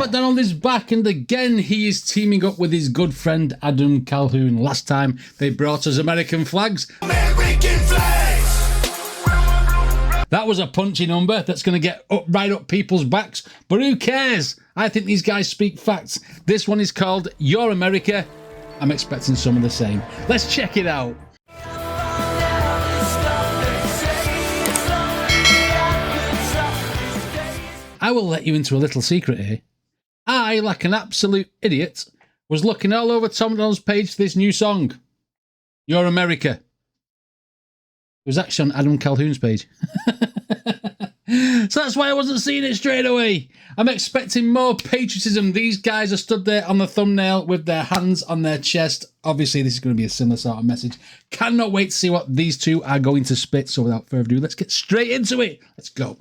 MACDONALD is back, and again he is teaming up with his good friend Adam Calhoun. Last time they brought us American flags. American flags! That was a punchy number that's going to get right up people's backs, but who cares? I think these guys speak facts. This one is called Your America. I'm expecting some of the same. Let's check it out. I will let you into a little secret here. I, like an absolute idiot, was looking all over Tom MacDonald's page for this new song, Your America. It was actually on Adam Calhoun's page. So that's why I wasn't seeing it straight away. I'm expecting more patriotism. These guys are stood there on the thumbnail with their hands on their chest. Obviously, this is going to be a similar sort of message. Cannot wait to see what these two are going to spit. So without further ado, let's get straight into it. Let's go.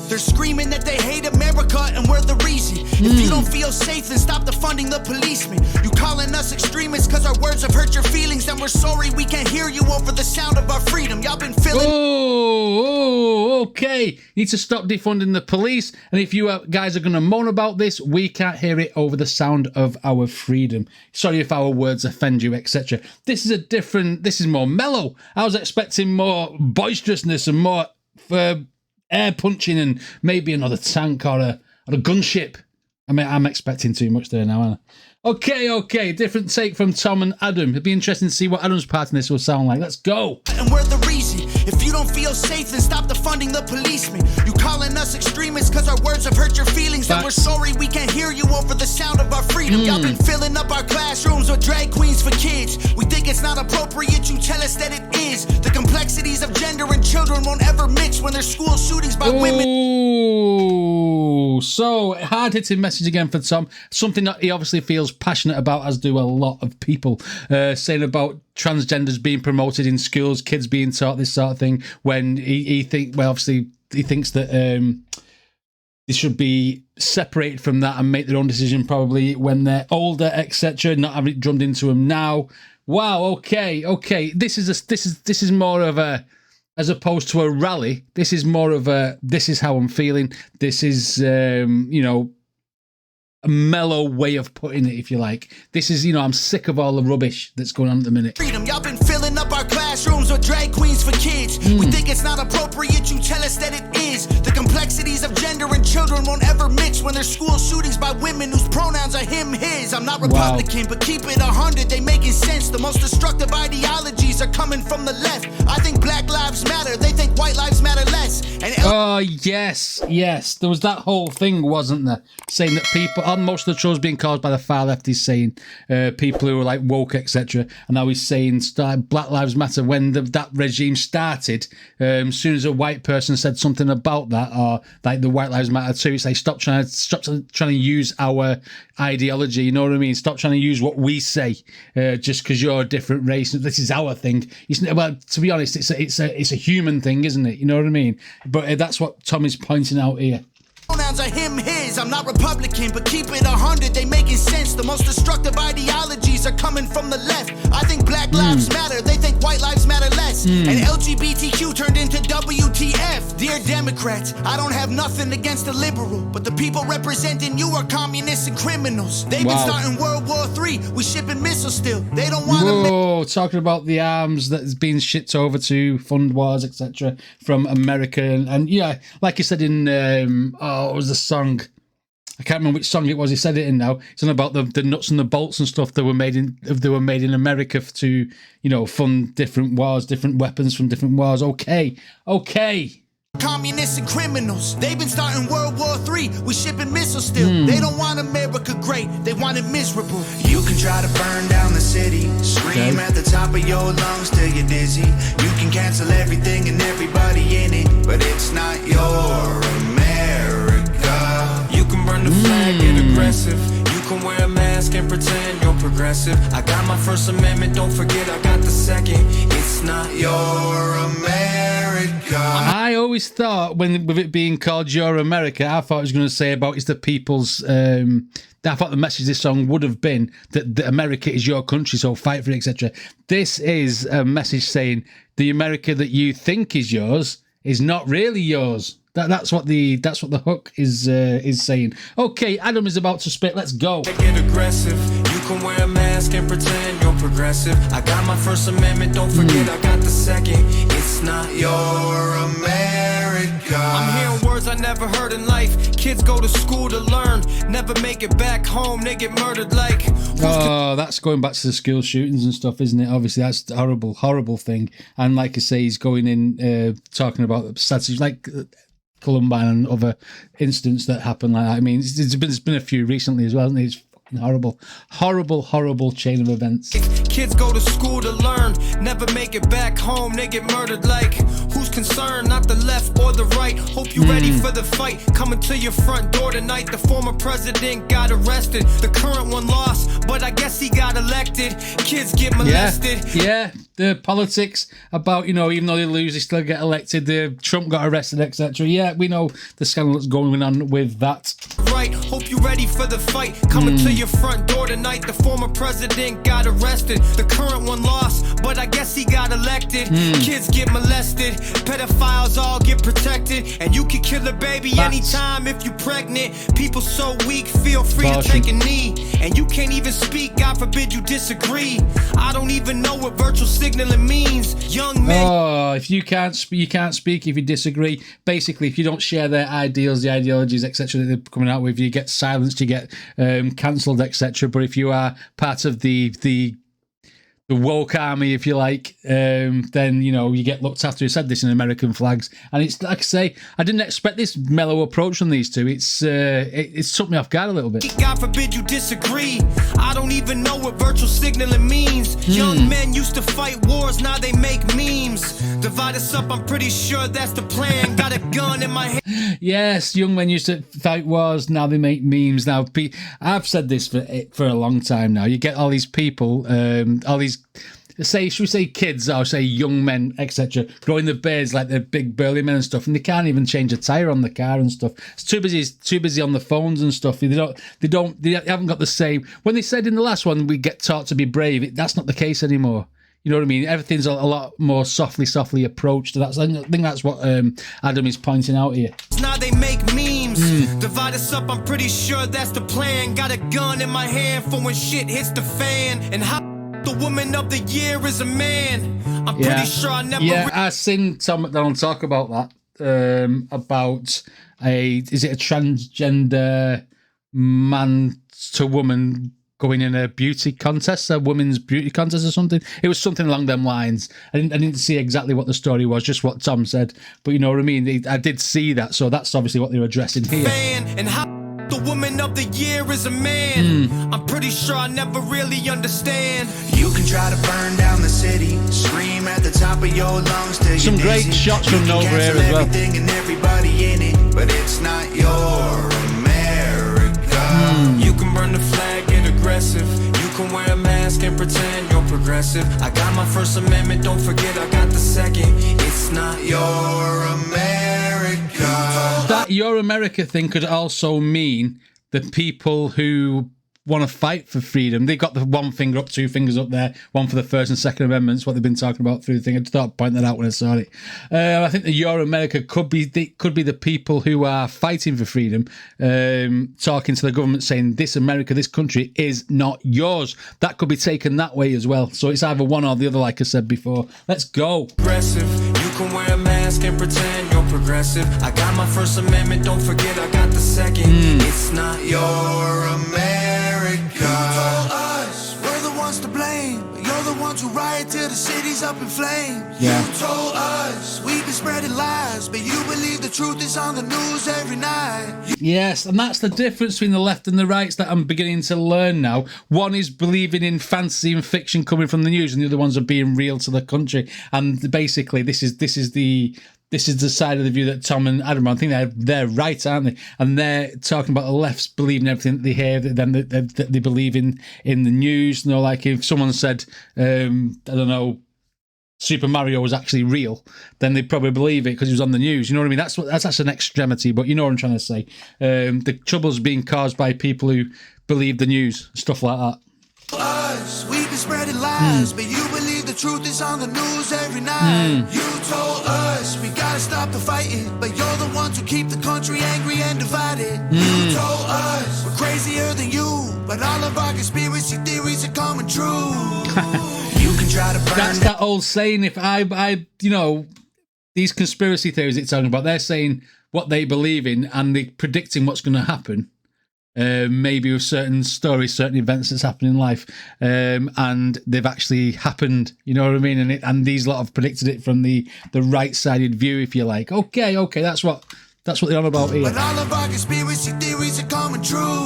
They're screaming that they hate America and we're the reason. If you don't feel safe, then stop defunding the policemen. You calling us extremists because our words have hurt your feelings, and we're sorry we can't hear you over the sound of our freedom. Y'all been feeling... Okay. You need to stop defunding the police, and if you guys are going to moan about this, we can't hear it over the sound of our freedom. Sorry if our words offend you, etc. This is more mellow. I was expecting more boisterousness and more... air punching and maybe another tank or a gunship. I mean, I'm expecting too much there now, aren't I? Okay. Different take from Tom and Adam. It'd be interesting to see what Adam's part in this will sound like. Let's go. And we're the reason. If you don't feel safe, then stop defunding the policemen. You calling us extremists because our words have hurt your feelings, and we're sorry we can't hear you over the sound of our freedom. Y'all been filling up our classrooms with drag queens for kids. We think it's not appropriate. You tell us that it is. The complexities of gender and children won't ever mix when there's school shootings by women. So hard-hitting message again for Tom. Something that he obviously feels passionate about, as do a lot of people, saying about transgenders being promoted in schools, kids being taught this sort of thing, when he thinks that they should be separated from that and make their own decision probably when they're older, etc. Not having it drummed into them now. Wow. Okay. This is more of a, as opposed to a rally. This is more of a, this is how I'm feeling. This is a mellow way of putting it, if you like. This is, I'm sick of all the rubbish that's going on at the minute. Freedom, y'all been filling up our classrooms with drag queens for kids. We think it's not appropriate. You tell us that it is. The complexities of gender and children won't ever mix when there's school shootings by women whose pronouns are him, his. I'm not Republican, but keep it 100. They making sense. The most destructive ideologies are coming from the left. I think Black Lives Matter. They think white lives matter less. And oh yes. There was that whole thing, wasn't there? Saying that people, most of the trolls being caused by the far left, he's saying people who are like woke, etc. And now he's saying Black Lives Matter. When that regime started, as soon as a white person said something about that, or like the White Lives Matter too, it's like stop trying to use our ideology. You know what I mean? Stop trying to use what we say just because you're a different race. This is our thing. Well, to be honest, it's a human thing, isn't it? You know what I mean? But that's what Tom is pointing out here. Pronouns are him, his. I'm not Republican, but keep it 100. They making sense. The most destructive ideologies are coming from the left. I think Black Lives Matter. They think white lives matter less. And LGBTQ turned into WTF. Dear Democrats, I don't have nothing against the liberal, but the people representing you are communists and criminals. They've been starting World War III. We shipping missiles still. They don't want to... Whoa, talking about the arms that's being shipped over to fund wars, etc. from America. And yeah, like you said in... what was the song? I can't remember which song it was. He said it in now. It's on about the nuts and the bolts and stuff that were made in America to, fund different wars, different weapons from different wars. Okay. Communists and criminals. They've been starting World War III. We shipping missiles still. They don't want America great. They want it miserable. You can try to burn down the city, scream at the top of your lungs till you're dizzy. You can cancel everything and everybody in it, but it's not your America. You can burn the flag, get aggressive. You can wear a mask and pretend you're progressive. I got my First Amendment, don't forget I got the second. It's not your America. I always thought, with it being called Your America, I thought it was going to say about it's the people's... I thought the message of this song would have been that America is your country, so fight for it, etc. This is a message saying the America that you think is yours is not really yours. That's what the hook is saying. Okay, Adam is about to spit. Let's go. Get aggressive. You can wear a mask and pretend you're progressive. I got my First Amendment, don't forget I got the second. It's not your America. I'm hearing words I never heard in life. Kids go to school to learn, never make it back home, they get murdered like. Oh, that's going back to the school shootings and stuff, isn't it? Obviously, that's a horrible thing. And like I say, he's going in talking about statistics like Columbine and other incidents that happen like that. I mean, there's been a few recently as well, and it's horrible chain of events. Kids go to school to learn, never make it back home, they get murdered like. Who's concerned? Not the left or the right. Hope you ready for the fight. Coming to your front door tonight. The former president got arrested. The current one lost, but I guess he got elected. Kids get molested. Yeah. The politics about, even though they lose, they still get elected. Trump got arrested, etc. Yeah, we know the scandal that's going on with that. Right, hope you ready for the fight. Coming to your front door tonight. The former president got arrested. The current one lost, but I guess he got elected. Kids get molested. Pedophiles all get protected. And you can kill a baby anytime if you're pregnant. People so weak, feel free to take a knee. And you can't even speak, God forbid you disagree. I don't even know what virtual signaling means. Young men. Oh, if you can't speak if you disagree. Basically, if you don't share their ideals, the ideologies, etc. that they're coming out with, you get silenced, you get cancelled, etc. But if you are part of the woke army, if you like, then you get looked after. He said this in American Flags, and it's like I say, I didn't expect this mellow approach from these two. It's took me off guard a little bit. God forbid you disagree. I don't even know what virtual signaling means. Young men used to fight wars, now they make memes. Divide us up, I'm pretty sure that's the plan. Got a gun in my hand. Yes, young men used to fight wars, now they make memes. Now, I've said this for a long time now. You get all these people, all these, should we say kids, or say young men, etc., growing the beards like they're big burly men and stuff, and they can't even change a tire on the car and stuff. It's too busy on the phones and stuff. They haven't got the same. When they said in the last one, we get taught to be brave, that's not the case anymore. You know what I mean? Everything's a lot more softly approached. I think that's what Adam is pointing out here. Now they make memes. Divide us up, I'm pretty sure that's the plan. Got a gun in my hand for when shit hits the fan. And how the woman of the year is a man. I'm pretty sure I never... Yeah, I've seen Tom McDonald talk about that. About is it a transgender man to woman going in a beauty contest, a women's beauty contest or something. It was something along them lines. I didn't see exactly what the story was, just what Tom said. But you know what I mean? I did see that, so that's obviously what they're addressing here. And how the woman of the year is a man. I'm pretty sure I never really understand. You can try to burn down the city, scream at the top of your lungs till some great shots from Nova here as well. Everything and everybody in it, but it's not your America. You can burn the flag, get aggressive. You can wear a mask and pretend you're progressive. I got my First Amendment, don't forget I got the second. It's not your America. That your America thing could also mean the people who want to fight for freedom. They got the one finger up, two fingers up there, one for the First and Second Amendments, what they've been talking about through the thing. I just thought I'd point that out when I saw it. I think that your America could be the people who are fighting for freedom, talking to the government saying this America, this country is not yours. That could be taken that way as well. So it's either one or the other, like I said before. Let's go. Aggressive. You can wear a mask and pretend you're progressive. I got my First Amendment, don't forget I got the second. It's not your America. You told us we're the ones to blame. You're the ones who riot till the city's up in flames. Yeah. You told us we've been spreading lies, but you believe the truth is on the news every night. Yes, and that's the difference between the left and the rights that I'm beginning to learn now. One is believing in fantasy and fiction coming from the news, and the other ones are being real to the country. And basically, this is the side of the view that Tom and Adam, I think they're right, aren't they? And they're talking about the left's believing everything that they hear, that they believe in the news. You know, like if someone said, I don't know, Super Mario was actually real, then they'd probably believe it because it was on the news. You know what I mean? That's an extremity, but you know what I'm trying to say. The trouble's being caused by people who believe the news, stuff like that. We've been spreading lies, but you believe the the truth is on the news every night. You told us we gotta stop the fighting, but you're the ones who keep the country angry and divided. You told us we're crazier than you, but all of our conspiracy theories are coming true. You can try to burn. That's that old saying. If I, you know, these conspiracy theories it's talking about, they're saying what they believe in and they're predicting what's going to happen. Maybe with certain stories, certain events that's happened in life, and they've actually happened. You know what I mean? And these lot have predicted it from the right-sided view, if you like. Okay, that's what they're on about here. But all of our conspiracy theories are coming true.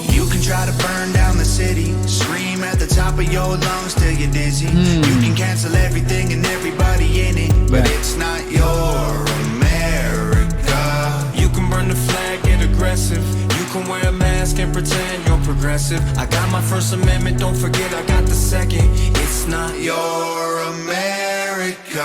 You can try to burn down the city, scream at the top of your lungs till you're dizzy. You can cancel everything and everybody in it, but it's not your America. You can burn the flag, get aggressive. You can wear a mask and pretend you're progressive. I got my First Amendment, don't forget I got the second. It's not your America.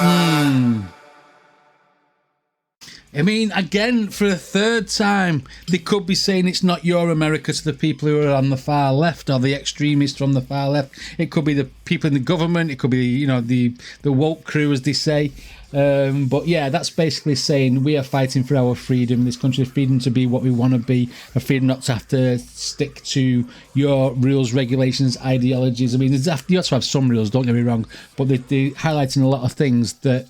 I mean, again, for a third time, they could be saying it's not your America to the people who are on the far left or the extremists from the far left. It could be the people in the government. It could be, you know, the woke crew, as they say. But yeah, that's basically saying we are fighting for our freedom in this country, freedom to be what we want to be, a freedom not to have to stick to your rules, regulations, ideologies. I mean, you have to have some rules, don't get me wrong, but they're highlighting a lot of things that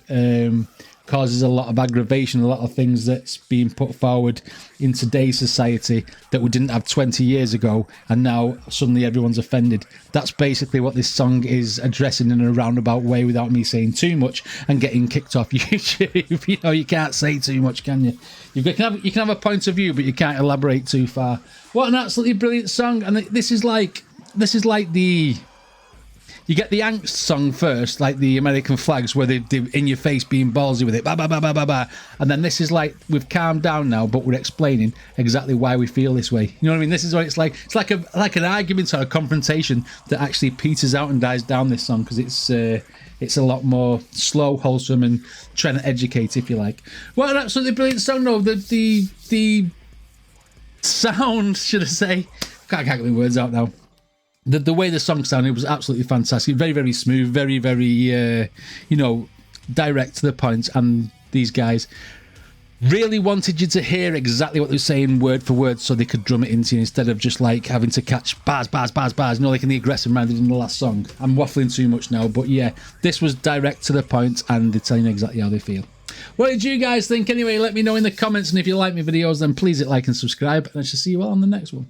causes a lot of aggravation, a lot of things that's being put forward in today's society that we didn't have 20 years ago, and now suddenly everyone's offended. That's basically what this song is addressing in a roundabout way without me saying too much and getting kicked off YouTube. You know, you can't say too much, can you? You can have a point of view, but you can't elaborate too far. What an absolutely brilliant song. And this is like the... You get the angst song first, like the American flags, where they're in your face being ballsy with it, ba ba ba ba ba ba. And then this is like, we've calmed down now, but we're explaining exactly why we feel this way. You know what I mean? This is what it's like. It's like an argument or a confrontation that actually peters out and dies down, this song, because it's a lot more slow, wholesome, and trying to educate, if you like. What an absolutely brilliant song, though. The sound, should I say? Can't get my words out now. The way the song sounded was absolutely fantastic. Very, very smooth. Very, very, direct to the point. And these guys really wanted you to hear exactly what they were saying word for word so they could drum it into you instead of just like having to catch bars. You know, like in the aggressive man did in the last song. I'm waffling too much now. But yeah, this was direct to the point and they're telling you exactly how they feel. What did you guys think? Anyway, let me know in the comments. And if you like my videos, then please hit like and subscribe. And I shall see you all on the next one.